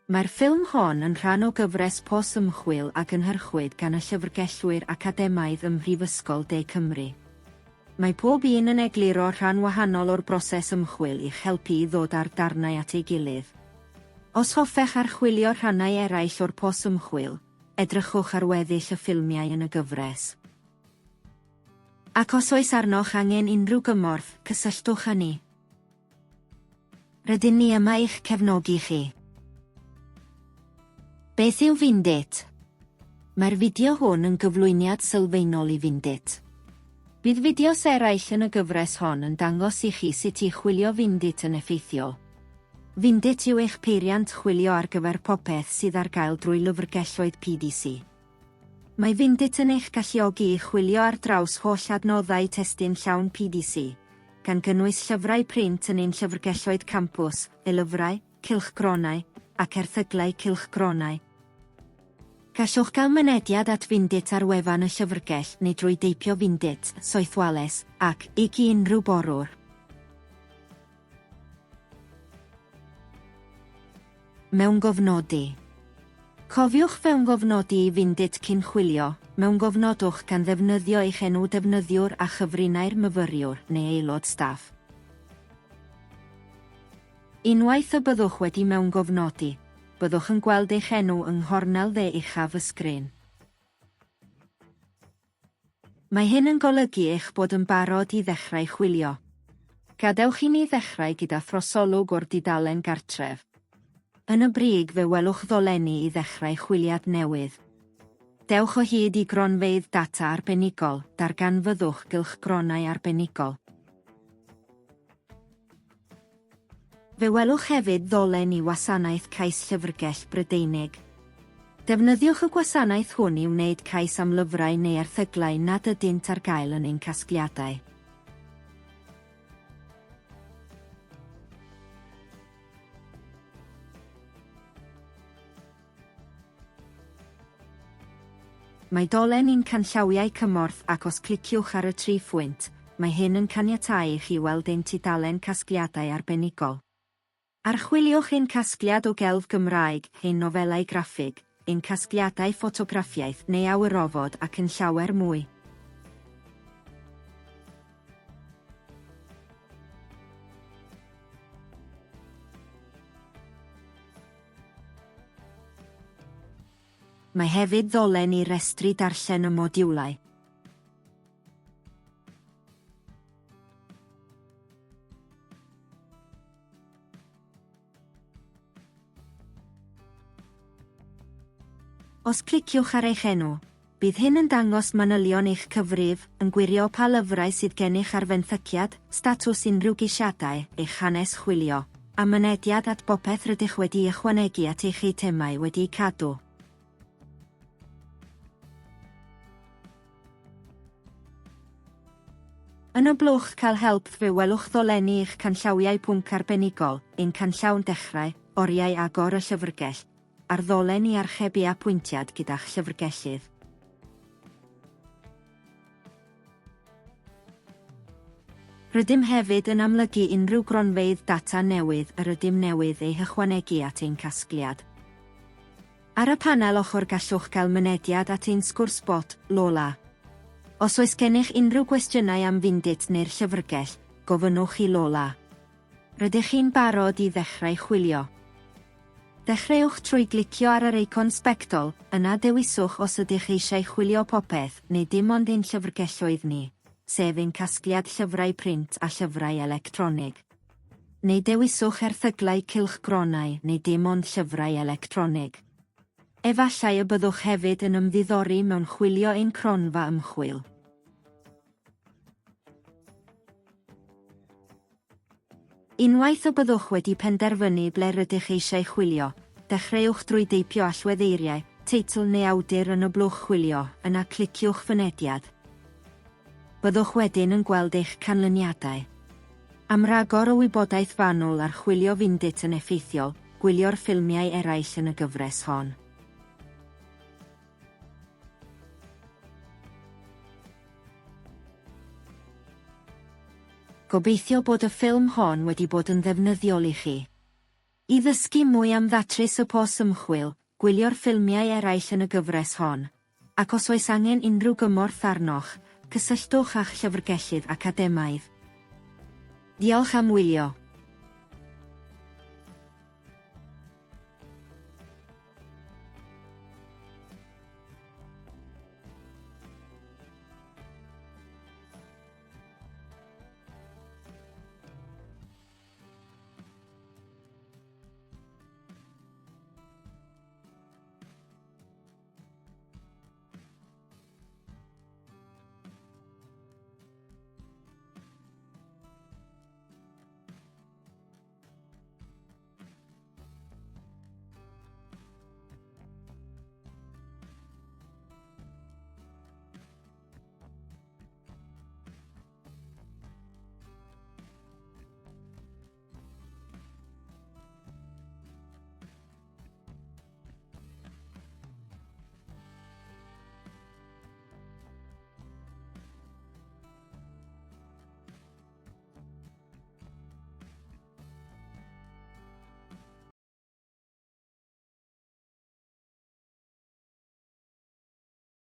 Mae'r ffilm hon yn rhan o gyfres pos-ymchwil a gynhyrchwyd gan y llyfrgellwyr academaidd ym Mhrifysgol De Cymru. Mae pob un yn egluro rhan wahanol o'r broses ymchwil i'ch helpu i ddod ar darnau at ei gilydd. Os hoffech archwilio rhannau eraill o'r pos-ymchwil, edrychwch ar weddill y ffilmiau yn y gyfres. Ac os oes arnoch angen unrhyw gymorth, cysylltwch â ni. Rydyn ni yma i'ch cefnogi chi. Beth yw findit? Mae'r fideo hwn yn gyflwyniad sylfaenol i findit. Bydd fideos eraill yn y gyfres hon yn dangos i chi sut i chwilio findit yn effeithiol. Findit yw eich peiriant chwilio ar gyfer popeth sydd ar gael drwy lyfrgelloedd PDC. Mae findit yn eich galluogi i chwilio ar draws holl adnoddau testun llawn PDC, gan gynnwys llyfrau print yn ein llyfrgelloedd campws, e-lyfrau, cylchgronau, ac erthyglau cylchgronau. Gallwch gael mynediad at findit ar wefan y llyfrgell neu drwy deipio findit, soethwales, ac i unrhyw borwr. Mewnggofnodi. Cofiwch fewnggofnodi i findit cyn chwilio, mewnggofnodwch gan ddefnyddio eich enw defnyddiwr a chyfrinau'r myfyriwr neu aelod staff. Unwaith y byddwch wedi mewnggofnodi, byddwch yn gweld eich enw yng nghornel dde uchaf y sgrin. Mae hyn yn golygu eich bod yn barod i ddechrau chwilio. Gadewch i ni ddechrau gyda throsolwg o'r dudalen gartref. Yn y brig fe welwch ddolenni i ddechrau chwiliad newydd. Dewch o hyd i gronfeydd data arbenigol, darganfyddwch gylchgronau arbenigol. Fe welwch hefyd ddolen i wasanaeth cais llyfrgell Brydeinig. Defnyddiwch y gwasanaeth hwn i wneud cais am lyfrau neu erthyglau nad ydynt ar gael yn ein casgliadau. Mae dolen i'n canllawiau cymorth ac os cliciwch ar y tri phwynt, mae hyn yn caniatáu i chi weld ein tudalen casgliadau arbenigol. Archwiliwch ein casgliad o gelf Gymraeg, ein nofelau graffig, ein casgliadau ffotograffiaeth neu awyrofod ac yn llawer mwy. Mae hefyd ddolen i restru darllen y modiwlau. Os cliciwch ar eich enw, bydd hyn yn dangos manylion eich cyfrif, yn gwirio pa lyfrau sydd gennych ar fenthyciad, statws unrhyw geisiadau, eich hanes chwilio, a mynediad at bopeth rydych wedi ychwanegu at eich eitemau wedi'u cadw. Yn y blwch cael help fe welwch ddolenni eich canllawiau pwnc arbenigol, ein canllawn dechrau, oriau agor y llyfrgell, a'r ddolen i archebu apwyntiad gyda'ch llyfrgellydd. Rydym hefyd yn amlygu unrhyw gronfeydd data newydd yr ydym newydd ei hychwanegu at ein casgliad. Ar y panel ochr gallwch gael mynediad at ein sgwrs bot, Lola. Os oes gennych unrhyw gwestiynau am findit neu'r llyfrgell, gofynnwch i Lola. Rydych chi'n barod i ddechrau chwilio. Dechreuwch trwy glicio ar yr eicon sbectol, yna dewiswch os ydych eisiau chwilio popeth neu dim ond ein llyfrgelloedd ni, sef ein casgliad llyfrau print a llyfrau electronig. Neu dewiswch erthyglau cylchgronau neu dim ond llyfrau electronig. Efallai y byddwch hefyd yn ymddiddori mewn chwilio ein cronfa ymchwil. Unwaith y byddwch wedi penderfynu ble rydych eisiau chwilio, dechreuwch drwy deipio allweddeiriau, teitl neu awdur yn y blwch chwilio, yna cliciwch fynediad. Byddwch wedyn yn gweld eich canlyniadau. Am ragor o wybodaeth fanwl ar chwilio findit yn effeithiol, gwylio'r ffilmiau eraill yn y gyfres hon. Gobeithio bod y ffilm hon wedi bod yn ddefnyddiol i chi. I ddysgu mwy am ddatrys y pos ymchwil, gwylio'r ffilmiau eraill yn y gyfres hon. Ac os oes angen unrhyw gymorth arnoch, cysylltwch â'ch llyfrgellydd academaidd. Diolch am wylio.